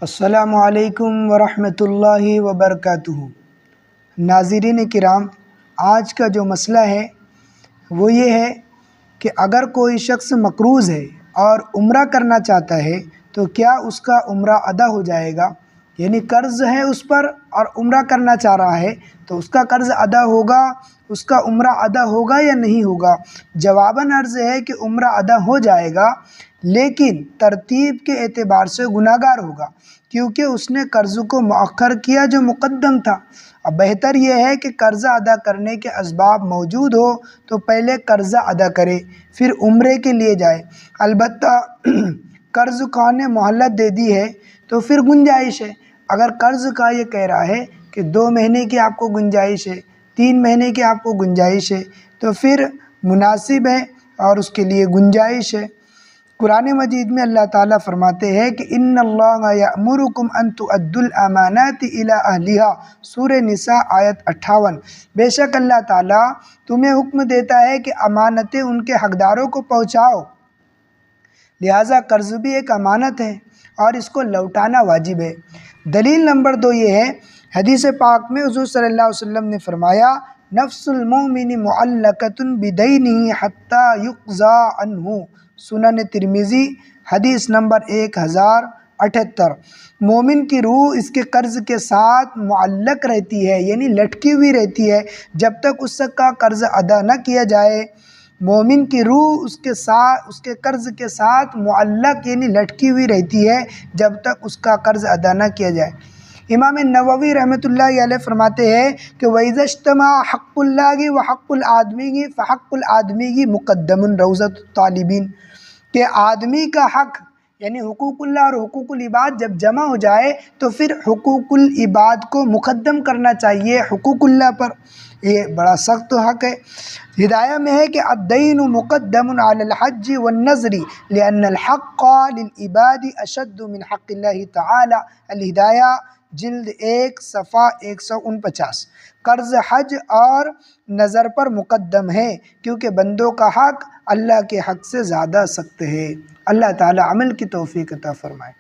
السلام علیکم ورحمۃ اللہ وبرکاتہ۔ ناظرین کرام، آج کا جو مسئلہ ہے وہ یہ ہے کہ اگر کوئی شخص مقروض ہے اور عمرہ کرنا چاہتا ہے تو کیا اس کا عمرہ ادا ہو جائے گا؟ یعنی قرض ہے اس پر اور عمرہ کرنا چاہ رہا ہے تو اس کا قرض ادا ہوگا، اس کا عمرہ ادا ہوگا یا نہیں ہوگا؟ جواباً عرض ہے کہ عمرہ ادا ہو جائے گا، لیکن ترتیب کے اعتبار سے گناہ گار ہوگا، کیونکہ اس نے قرض کو مؤخر کیا جو مقدم تھا۔ اب بہتر یہ ہے کہ قرضہ ادا کرنے کے اسباب موجود ہو تو پہلے قرضہ ادا کرے، پھر عمرے کے لیے جائے۔ البتہ قرض خواہ نے مہلت دے دی ہے تو پھر گنجائش ہے۔ اگر قرض کا یہ کہہ رہا ہے کہ 2 مہینے کی آپ کو گنجائش ہے، 3 مہینے کی آپ کو گنجائش ہے، تو پھر مناسب ہے اور اس کے لیے گنجائش ہے۔ قرآن مجید میں اللہ تعالیٰ فرماتے ہیں کہ ان اللہ یأمرکم ان تؤدوا الامانات الی اہلہا، سورہ نساء آیت 58۔ بے شک اللہ تعالیٰ تمہیں حکم دیتا ہے کہ امانتیں ان کے حقداروں کو پہنچاؤ، لہٰذا قرض بھی ایک امانت ہے اور اس کو لوٹانا واجب ہے۔ دلیل نمبر 2 یہ ہے، حدیث پاک میں حضور صلی اللہ علیہ وسلم نے فرمایا نفس المؤمن معلقۃ بدینہ حتی یقضی عنہ، سنن ترمذی حدیث نمبر 1078۔ مومن کی روح اس کے قرض کے ساتھ معلق رہتی ہے، یعنی لٹکی ہوئی رہتی ہے جب تک اس کا قرض ادا نہ کیا جائے۔ مومن کی روح اس کے قرض کے ساتھ معلق یعنی لٹکی ہوئی رہتی ہے جب تک اس کا قرض ادا نہ کیا جائے۔ امام نووی رحمۃ اللہ علیہ فرماتے ہیں کہ وَإِذَا اجْتَمَعَ حَقُّ اللَّهِ وَحَقُّ الْآدْمِيِّ فَحَقُّ الْآدْمِيِّ مُقَدَّمٌ رَوْضَةُ الطَّالِبِينَ، کہ آدمی کا حق یعنی حقوق اللہ اور حقوق العباد جب جمع ہو جائے تو پھر حقوق العباد کو مقدم کرنا چاہیے حقوق اللہ پر۔ یہ بڑا سخت حق ہے۔ ہدایہ میں ہے کہ الدین مقدم علی الحج والنذر لأن الحق للعباد اشد من حق اللہ تعالی، الہدایہ جلد 1 صفحہ 149۔ قرض حج اور نذر پر مقدم ہے کیونکہ بندوں کا حق اللہ کے حق سے زیادہ سخت ہے۔ اللہ تعالی عمل کی توفیق عطا فرمائے۔